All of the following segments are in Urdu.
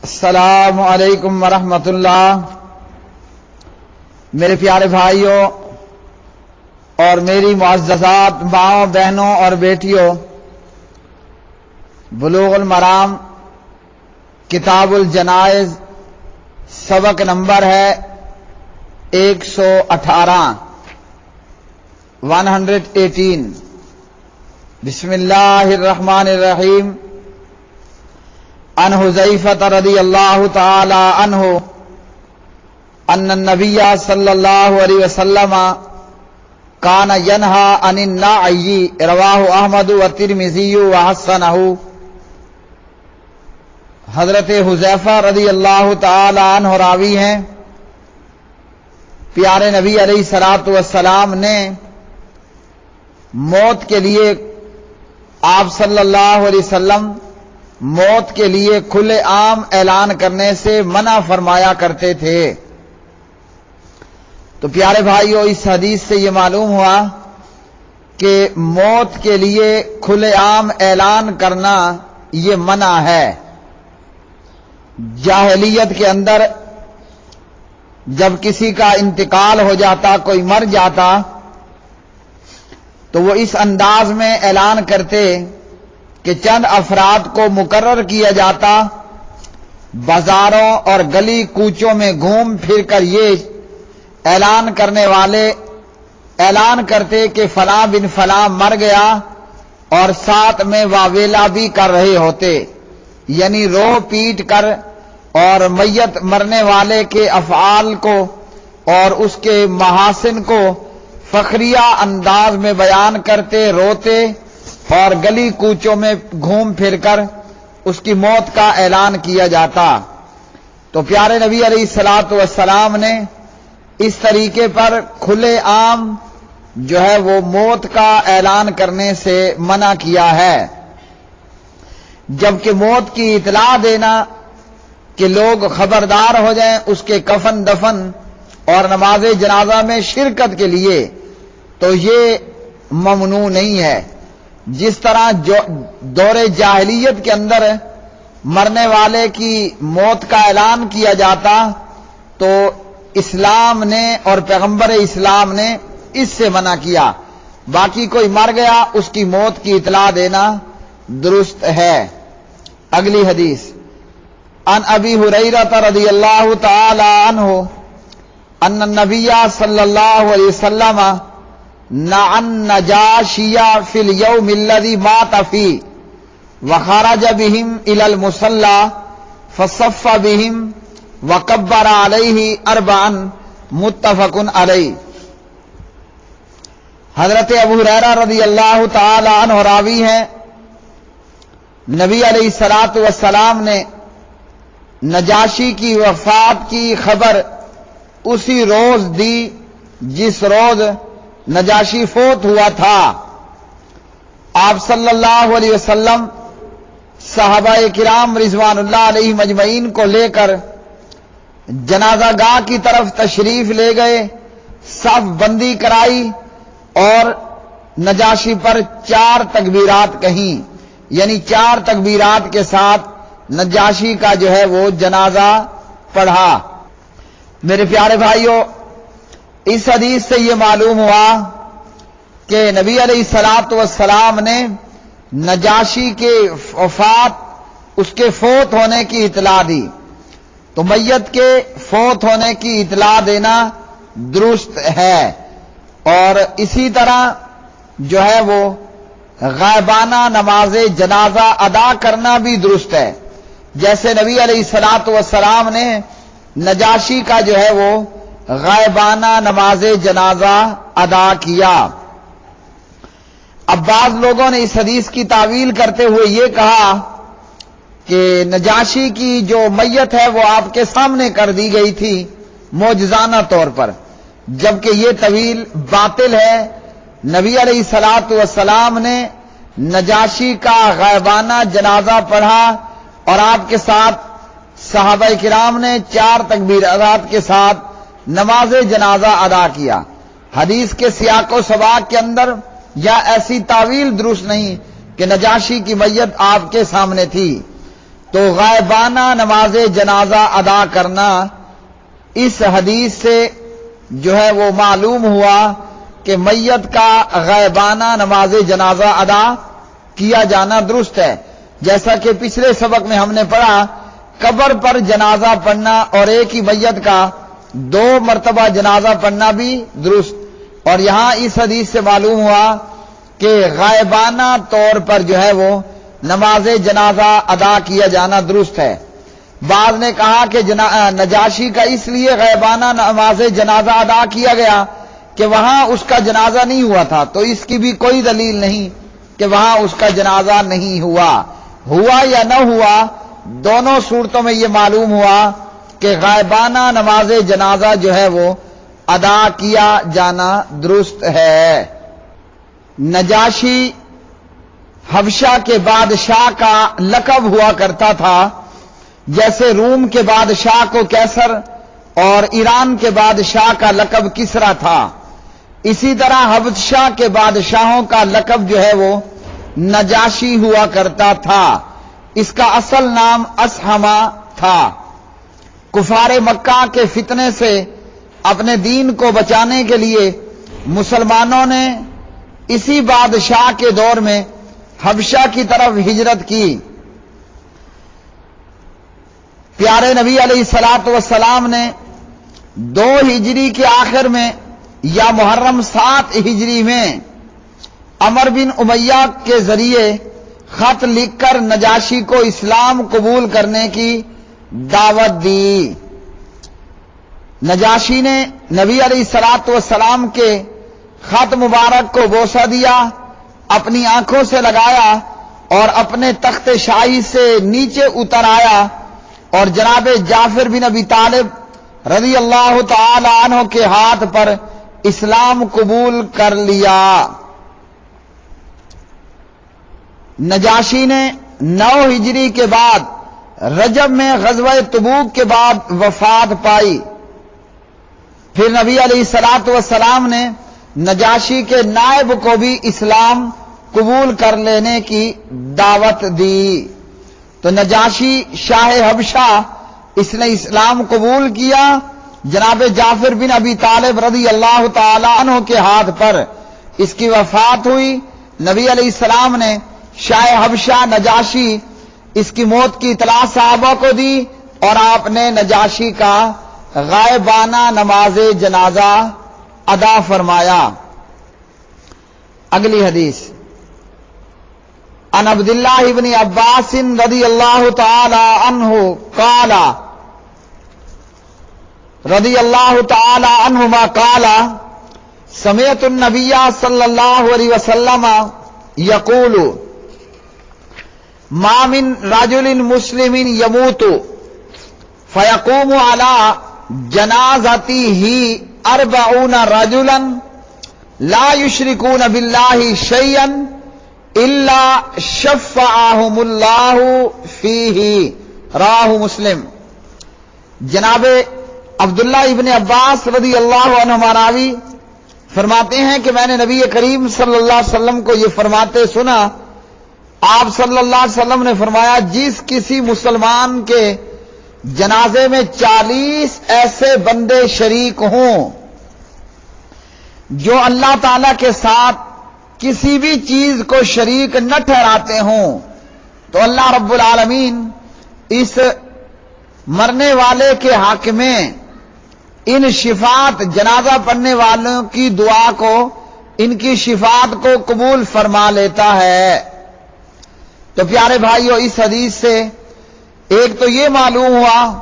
السلام علیکم ورحمۃ اللہ۔ میرے پیارے بھائیوں اور میری معززات ماؤں بہنوں اور بیٹیوں، بلوغ المرام کتاب الجنائز سبق نمبر ہے 118 118۔ بسم اللہ الرحمن الرحیم۔ عن حذیفہ رضی اللہ تعالی عنہ ان النبی صلی اللہ علیہ وسلم کان ینہا عن النعی، رواہ احمد والترمذی وحسنہ۔ حضرت حذیفہ رضی اللہ تعالی عنہ راوی ہیں، پیارے نبی علیہ الصلوۃ والسلام نے موت کے لیے آپ صلی اللہ علیہ وسلم موت کے لیے کھلے عام اعلان کرنے سے منع فرمایا کرتے تھے۔ تو پیارے بھائیو، اس حدیث سے یہ معلوم ہوا کہ موت کے لیے کھلے عام اعلان کرنا یہ منع ہے۔ جاہلیت کے اندر جب کسی کا انتقال ہو جاتا، کوئی مر جاتا، تو وہ اس انداز میں اعلان کرتے کہ چند افراد کو مقرر کیا جاتا، بازاروں اور گلی کوچوں میں گھوم پھر کر یہ اعلان کرنے والے اعلان کرتے کہ فلاں بن فلاں مر گیا، اور ساتھ میں واویلا بھی کر رہے ہوتے، یعنی رو پیٹ کر اور میت مرنے والے کے افعال کو اور اس کے محاسن کو فخریہ انداز میں بیان کرتے، روتے اور گلی کوچوں میں گھوم پھر کر اس کی موت کا اعلان کیا جاتا۔ تو پیارے نبی علیہ الصلوۃ والسلام نے اس طریقے پر کھلے عام جو ہے وہ موت کا اعلان کرنے سے منع کیا ہے، جبکہ موت کی اطلاع دینا کہ لوگ خبردار ہو جائیں اس کے کفن دفن اور نماز جنازہ میں شرکت کے لیے، تو یہ ممنوع نہیں ہے۔ جس طرح دور جاہلیت کے اندر مرنے والے کی موت کا اعلان کیا جاتا، تو اسلام نے اور پیغمبر اسلام نے اس سے منع کیا۔ باقی کوئی مر گیا، اس کی موت کی اطلاع دینا درست ہے۔ اگلی حدیث عن ابی ہریرہ رضی اللہ تعالی عنہ ان النبی صلی اللہ علیہ وسلم نعى النجاشی فی اليوم الذي مات فيه وخرج بهم الى المصلى فصف بهم وكبر عليه اربعا، متفق علیہ۔ حضرت ابو ہریرہ رضی اللہ تعالی عنہ راوی ہیں، نبی علیہ الصلوۃ والسلام نے نجاشی کی وفات کی خبر اسی روز دی جس روز نجاشی فوت ہوا تھا۔ آپ صلی اللہ علیہ وسلم صحابہ کرام رضوان اللہ علیہ مجمعین کو لے کر جنازہ گاہ کی طرف تشریف لے گئے، صف بندی کرائی اور نجاشی پر 4 تکبیرات کہیں، یعنی 4 تکبیرات کے ساتھ نجاشی کا جو ہے وہ جنازہ پڑھا۔ میرے پیارے بھائیوں، اس حدیث سے یہ معلوم ہوا کہ نبی علیہ الصلوۃ والسلام نے نجاشی کے وفات، اس کے فوت ہونے کی اطلاع دی، تو میت کے فوت ہونے کی اطلاع دینا درست ہے، اور اسی طرح جو ہے وہ غائبانہ نماز جنازہ ادا کرنا بھی درست ہے، جیسے نبی علیہ الصلوۃ والسلام نے نجاشی کا جو ہے وہ غائبانہ نماز جنازہ ادا کیا۔ اب بعض لوگوں نے اس حدیث کی تعویل کرتے ہوئے یہ کہا کہ نجاشی کی جو میت ہے وہ آپ کے سامنے کر دی گئی تھی معجزانہ طور پر، جبکہ یہ تعویل باطل ہے۔ نبی علیہ الصلوۃ والسلام نے نجاشی کا غائبانہ جنازہ پڑھا اور آپ کے ساتھ صحابہ کرام نے 4 تکبیرات کے ساتھ نماز جنازہ ادا کیا۔ حدیث کے سیاق و سباق کے اندر یا ایسی تعویل درست نہیں کہ نجاشی کی میت آپ کے سامنے تھی۔ تو غائبانہ نماز جنازہ ادا کرنا اس حدیث سے جو ہے وہ معلوم ہوا کہ میت کا غائبانہ نماز جنازہ ادا کیا جانا درست ہے. جیسا کہ پچھلے سبق میں ہم نے پڑھا قبر پر جنازہ پڑھنا اور ایک ہی میت کا 2 مرتبہ جنازہ پڑھنا بھی درست. اور یہاں اس حدیث سے معلوم ہوا کہ غائبانہ طور پر جو ہے وہ نماز جنازہ ادا کیا جانا درست ہے. بعض نے کہا کہ نجاشی کا اس لیے غائبانہ نماز جنازہ ادا کیا گیا کہ وہاں اس کا جنازہ نہیں ہوا تھا، تو اس کی بھی کوئی دلیل نہیں کہ وہاں اس کا جنازہ نہیں ہوا. ہوا یا نہ ہوا، دونوں صورتوں میں یہ معلوم ہوا کہ غائبانہ نماز جنازہ جو ہے وہ ادا کیا جانا درست ہے. نجاشی حبشہ کے بادشاہ کا لقب ہوا کرتا تھا، جیسے روم کے بادشاہ کو کیسر اور ایران کے بادشاہ کا لقب کسرا تھا، اسی طرح حبشہ کے بادشاہوں کا لقب جو ہے وہ نجاشی ہوا کرتا تھا. اس کا اصل نام اسحما تھا. کفار مکہ کے فتنے سے اپنے دین کو بچانے کے لیے مسلمانوں نے اسی بادشاہ کے دور میں حبشہ کی طرف ہجرت کی. پیارے نبی علیہ الصلوۃ والسلام نے 2 ہجری کے آخر میں یا محرم 7 ہجری میں عمر بن امیہ کے ذریعے خط لکھ کر نجاشی کو اسلام قبول کرنے کی دعوت دی. نجاشی نے نبی علیہ الصلوۃ والسلام کے خط مبارک کو بوسہ دیا، اپنی آنکھوں سے لگایا اور اپنے تخت شاہی سے نیچے اتر آیا اور جناب جعفر بن ابی طالب رضی اللہ تعالی عنہ کے ہاتھ پر اسلام قبول کر لیا. نجاشی نے 9 ہجری کے بعد رجب میں غزوہ تبوک کے بعد وفات پائی. پھر نبی علیہ الصلوۃ والسلام نے نجاشی کے نائب کو بھی اسلام قبول کر لینے کی دعوت دی. تو نجاشی شاہ حبشہ اس نے اسلام قبول کیا، جناب جعفر بن ابی طالب رضی اللہ تعالی عنہ کے ہاتھ پر اس کی وفات ہوئی. نبی علیہ السلام نے شاہ حبشہ نجاشی اس کی موت کی اطلاع صحابہ کو دی اور آپ نے نجاشی کا غائبانہ نماز جنازہ ادا فرمایا. اگلی حدیث عن عبد اللہ بن عباس رضی اللہ تعالی عنہ قال رضی اللہ تعالی عنہما قال سمعت النبی صلی اللہ علیہ وسلم یقول ما من رجل مسلم يموت فيقوم على جنازته 40 رجلا لا يشركون بالله شيئا الا شفعهم الله فيه راہ مسلم. جناب عبداللہ ابن عباس رضی اللہ عنہ راوی فرماتے ہیں کہ میں نے نبی کریم صلی اللہ علیہ وسلم کو یہ فرماتے سنا. آپ صلی اللہ علیہ وسلم نے فرمایا جس کسی مسلمان کے جنازے میں 40 ایسے بندے شریک ہوں جو اللہ تعالی کے ساتھ کسی بھی چیز کو شریک نہ ٹھہراتے ہوں، تو اللہ رب العالمین اس مرنے والے کے حق میں ان شفاعت جنازہ پڑھنے والوں کی دعا کو، ان کی شفاعت کو قبول فرما لیتا ہے. تو پیارے بھائیو، اس حدیث سے ایک تو یہ معلوم ہوا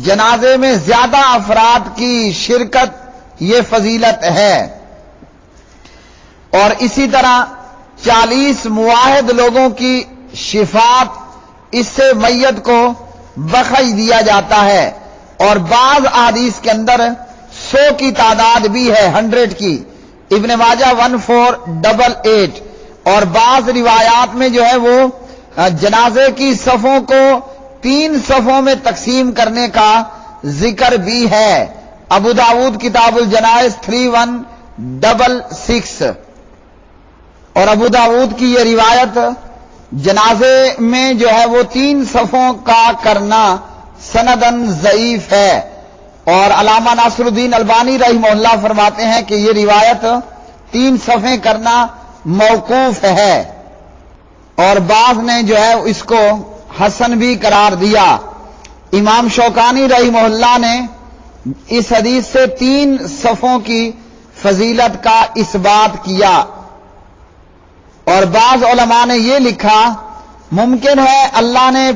جنازے میں زیادہ افراد کی شرکت یہ فضیلت ہے، اور اسی طرح 40 مواحد لوگوں کی شفاعت اس سے میت کو بخش دیا جاتا ہے. اور بعض احادیث کے اندر 100 کی تعداد بھی ہے، 100 کی، ابن ماجہ 1488. اور بعض روایات میں جو ہے وہ جنازے کی صفوں کو 3 صفوں میں تقسیم کرنے کا ذکر بھی ہے. ابو داؤد کتاب الجنائز 3166. اور ابو داؤد کی یہ روایت جنازے میں جو ہے وہ 3 صفوں کا کرنا سندن ضعیف ہے، اور علامہ ناصر الدین البانی رحمہ اللہ فرماتے ہیں کہ یہ روایت 3 صفیں کرنا موقوف ہے، اور بعض نے جو ہے اس کو حسن بھی قرار دیا۔ امام شوکانی رحمہ اللہ نے اس حدیث سے 3 صفوں کی فضیلت کا اثبات کیا، اور بعض علماء نے یہ لکھا ممکن ہے اللہ نے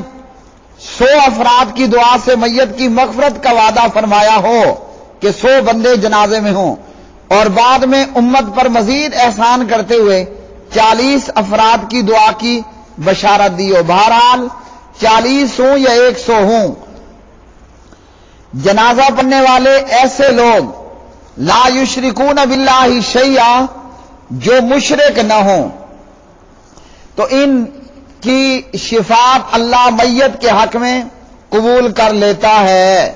100 افراد کی دعا سے میت کی مغفرت کا وعدہ فرمایا ہو کہ 100 بندے جنازے میں ہوں، اور بعد میں امت پر مزید احسان کرتے ہوئے 40 افراد کی دعا کی بشارت دی ہو۔ بہرحال 40 ہوں یا 100 ہوں، جنازہ پڑھنے والے ایسے لوگ لا یشرکون باللہ شیئا جو مشرک نہ ہوں، تو ان کی شفاعت اللہ میت کے حق میں قبول کر لیتا ہے۔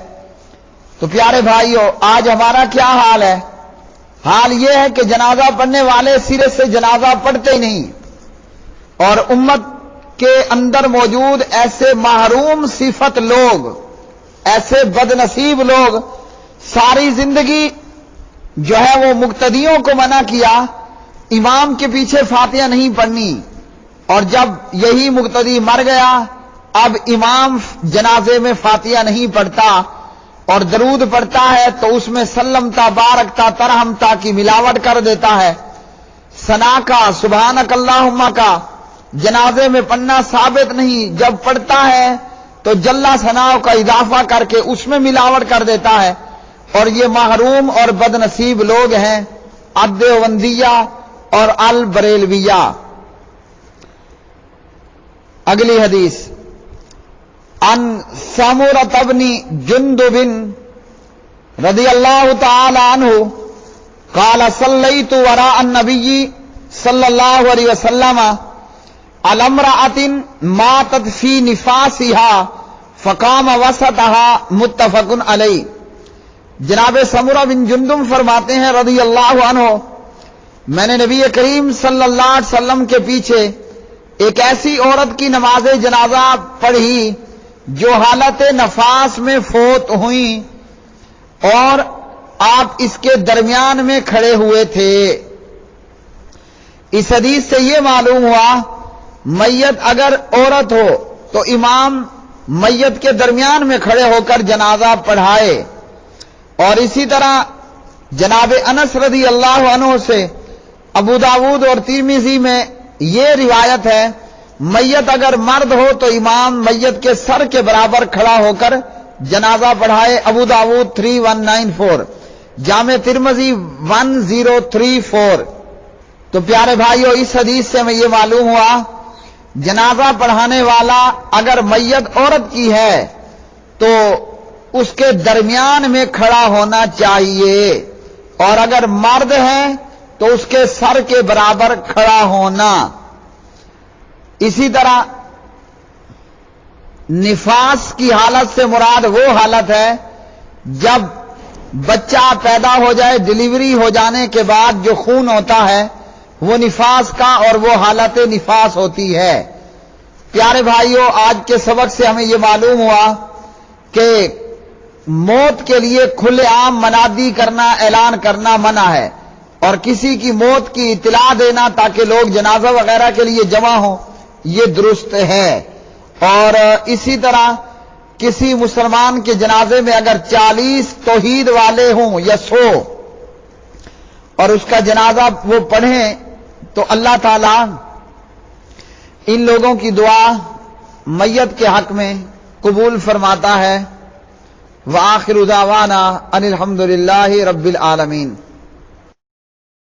تو پیارے بھائیو، آج ہمارا کیا حال ہے؟ حال یہ ہے کہ جنازہ پڑھنے والے سرے سے جنازہ پڑھتے ہی نہیں، اور امت کے اندر موجود ایسے محروم صفت لوگ، ایسے بد نصیب لوگ ساری زندگی جو ہے وہ مقتدیوں کو منع کیا امام کے پیچھے فاتحہ نہیں پڑھنی، اور جب یہی مقتدی مر گیا اب امام جنازے میں فاتحہ نہیں پڑھتا اور درود پڑھتا ہے تو اس میں سلمتا بارکتا ترحمتا کی ملاوٹ کر دیتا ہے، ثنا کا سبحانک اللہم کا جنازے میں پڑھنا ثابت نہیں، جب پڑھتا ہے تو جل ثنا کا اضافہ کر کے اس میں ملاوٹ کر دیتا ہے، اور یہ محروم اور بد نصیب لوگ ہیں الدیوبندیہ اور البریلویہ۔ اگلی حدیث، ان سمرۃ بن جندب رضی اللہ تعالی عنہ قال صلیت وراء النبی صلی اللہ علیہ وسلم علی امرأۃ ماتت فی نفاسها فقام وسطها متفق علیہ۔ جناب سمرہ بن جندب فرماتے ہیں رضی اللہ عنہ، میں نے نبی کریم صلی اللہ علیہ وسلم کے پیچھے ایک ایسی عورت کی نماز جنازہ پڑھی جو حالت نفاس میں فوت ہوئیں اور آپ اس کے درمیان میں کھڑے ہوئے تھے۔ اس حدیث سے یہ معلوم ہوا میت اگر عورت ہو تو امام میت کے درمیان میں کھڑے ہو کر جنازہ پڑھائے، اور اسی طرح جناب انس رضی اللہ عنہ سے ابو داود اور ترمذی میں یہ روایت ہے میت اگر مرد ہو تو امام میت کے سر کے برابر کھڑا ہو کر جنازہ پڑھائے، ابو داود 3194، جامع ترمذی 1034۔ تو پیارے بھائیو، اس حدیث سے ہمیں یہ معلوم ہوا جنازہ پڑھانے والا اگر میت عورت کی ہے تو اس کے درمیان میں کھڑا ہونا چاہیے، اور اگر مرد ہے تو اس کے سر کے برابر کھڑا ہونا۔ اسی طرح نفاس کی حالت سے مراد وہ حالت ہے جب بچہ پیدا ہو جائے، ڈیلیوری ہو جانے کے بعد جو خون ہوتا ہے وہ نفاس کا، اور وہ حالت نفاس ہوتی ہے۔ پیارے بھائیوں، آج کے سبق سے ہمیں یہ معلوم ہوا کہ موت کے لیے کھلے عام منادی کرنا، اعلان کرنا منع ہے، اور کسی کی موت کی اطلاع دینا تاکہ لوگ جنازہ وغیرہ کے لیے جمع ہوں یہ درست ہے۔ اور اسی طرح کسی مسلمان کے جنازے میں اگر 40 توحید والے ہوں یا 100 اور اس کا جنازہ وہ پڑھیں تو اللہ تعالی ان لوگوں کی دعا میت کے حق میں قبول فرماتا ہے۔ وآخر دعوانا ان الحمد للہ رب العالمین۔